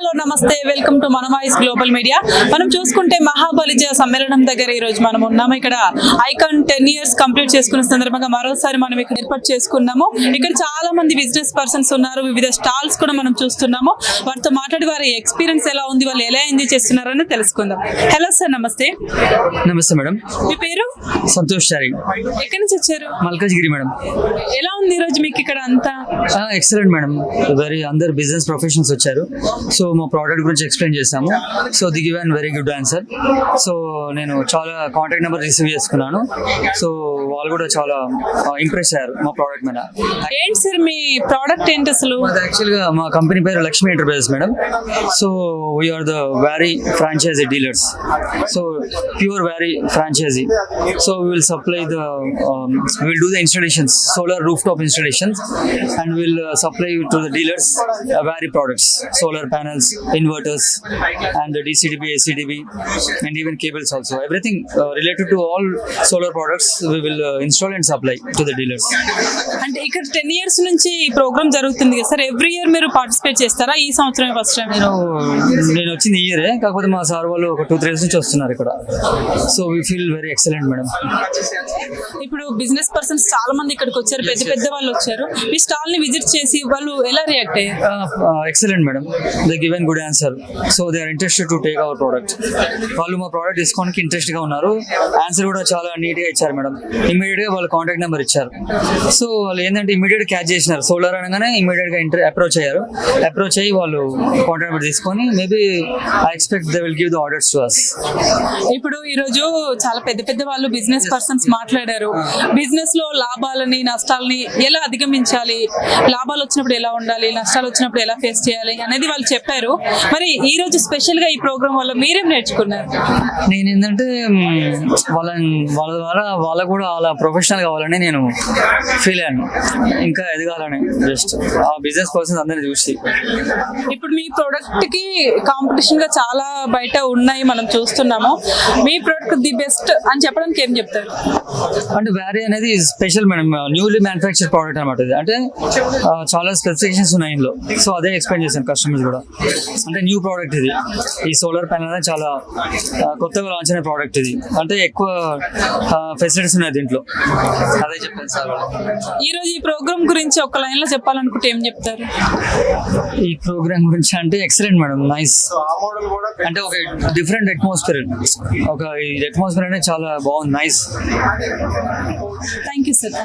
Hello నమస్తే, welcome to మన voice global media. మనం చూసుకుంటే మహాబలిజ సమ్మేళనం దగ్గర ఈ రోజు మనం ఉన్నాము. ఇక్కడ ఐకాన్ 10 years కంప్లీట్ చేసుకున్న సందర్భంగా మరోసారి మనం ఇక్కడ ఏర్పాటు చేసుకున్నాము. ఇక్కడ చాలా మంది బిజినెస్ పర్సన్స్ ఉన్నారు, వివిధ స్టాల్స్ కూడా మనం చూస్తున్నాము. వారితో మాట్లాడి వారి ఎక్స్పీరియన్స్ ఎలా ఉంది, వాళ్ళు ఎలా ఎంజాయ్ చేస్తున్నారని తెలుసుకుందాం. హలో సార్, నమస్తే. నమస్తే మేడం. మీ పేరు? సంతోష్ చారి. ఎక్కడి నుంచి వచ్చారు? మల్కాజ్గిరి మేడం. ఎలా ఉంది ఈ రోజు మీకు ఇక్కడ అంతా? Excellent madam. వెరీ అందరు బిజినెస్ ప్రొఫెషనల్స్ వచ్చారు. సో మా ప్రోడక్ట్ గురించి ఎక్స్ప్లెయిన్ చేస్తాము. So the give and very good answer. So నేను చాలా కాంటాక్ట్ నెంబర్ రిసీవ్ చేసుకున్నాను. సో వాళ్ళు కూడా చాలా ఇంప్రెస్ అయ్యారు మా ప్రోడక్ట్ మీద. ఏంటి సార్ మీ ప్రోడక్ట్ ఏంటి అసలు? యాక్చువల్గా మా కంపెనీ పేరు Lakshmi enterprises madam. So we are the Waaree franchisee dealers. So pure Waaree franchisee. So we will supply we will do the installations, solar rooftop installations, and we will supply to the dealers Vari products, solar panels, inverters, and the DCDB, ACDB, and even cables also. Everything related to all solar products we will install and supply to the dealers. అంటే ఇక్కడ 10 years నుంచి ఈ programme జరుగుతుంది కదా sir, every year మీరు participate చేస్తారా? ఈ సంవత్సరం ఫస్ట్ టైం? నేను వచ్చింది ఈ ఇయరే, కాకపోతే మా సార్ వాళ్ళు ఒక 2-3 years నుంచి వస్తున్నారు ఇక్కడ. So we feel very excellent madam. ఇప్పుడు బిజినెస్ పర్సన్స్ చాలా మంది ఇక్కడికి వచ్చారు, పెద్ద పెద్ద వాళ్ళు వచ్చారు. మీ స్టాల్ ని విజిట్ చేసి వాళ్ళు ఎలా రియాక్ట్ అయ్యారు? Excellent madam. They given good answer. So they are interested to take our product. వాళ్ళు మా ప్రోడక్ట్ తీసుకోవడానికి ఇంట్రెస్ట్ గా ఉన్నారు. ఆన్సర్ కూడా చాలా నీట్ గా ఇచ్చారు మేడం. ఇమీడియట్ గా వాళ్ళ కాంటాక్ట్ నెంబర్ ఇచ్చారు. సో వాళ్ళు ఏంటంటే ఇమీడియట్ క్యాచ్ చేసినారు. సోలార్ అనగానే ఇమీడియట్ గా అప్రోచ్ అయ్యారు. అప్రోచ్ అయ్యి వాళ్ళు కాంటాక్ట్ నెంబర్ తీసుకొని maybe I expect they will give the orders to us. ఇప్పుడు ఈ రోజు చాలా పెద్ద పెద్ద వాళ్ళు బిజినెస్ పర్సన్స్ మాట్లాడారు. బిజినెస్ లో లాభాలని నష్టాలని ఎలా అధిగమించాలి, లాభాలు వచ్చినప్పుడు ఎలా ఉండాలి, నష్టాలు వచ్చినప్పుడు ఎలా ఫేస్ చేయాలి అనేది వాళ్ళు చెప్పారు. మరి ఈ రోజు స్పెషల్ గా ఈ ప్రోగ్రామ్ వల్ల మీరేం నేర్చుకున్నారు? నేను ఏంటంటే వాళ్ళ ద్వారా వాళ్ళకు కూడా అలా ప్రొఫెషనల్ కావాలని నేను ఫీల్ అయ్యాను. ఇంకా ఎదగాలని జస్ట్ ఆ బిజినెస్ పర్సన్స్ అందరినీ చూసి. ఇప్పుడు మీ ప్రోడక్ట్ కి కాంపిటీషన్ గా చాలా బయట ఉన్నాయి, మనం చూస్తున్నాము. మీ ప్రోడక్ట్ ది బెస్ట్ అని చెప్పడానికి ఏం చెప్తారు? అంటే వ్యారీ అనేది special madam, newly manufacture product అనమాట ఇది. అంటే చాలా స్పెసిఫికేషన్స్ ఉన్నాయి ఇందులో. సో అదే ఎక్స్ప్లెయిన్ చేశాను కస్టమర్స్ కూడా. అంటే న్యూ ప్రోడక్ట్ ఇది. ఈ సోలార్ ప్యానల్ అనేది చాలా కొత్తగా లాంచ్ అయిన ప్రోడక్ట్ ఇది. అంటే ఎక్కువ ఫెసిలిటీస్ ఉన్నాయి దీంట్లో. అదే చెప్పాను సార్. ఈ రోజు ఈ ప్రోగ్రామ్ గురించి ఒక లైన్ లో చెప్పాలనుకుంటే ఏం చెప్తారు? ఈ ప్రోగ్రామ్ గురించి అంటే ఎక్సలెంట్ మేడం, నైస్. అంటే ఒక డిఫరెంట్ అట్మాస్ఫియర్. ఒక ఈ అట్మాస్ఫియర్ అనేది చాలా బాగుంది, నైస్. Thank you sir.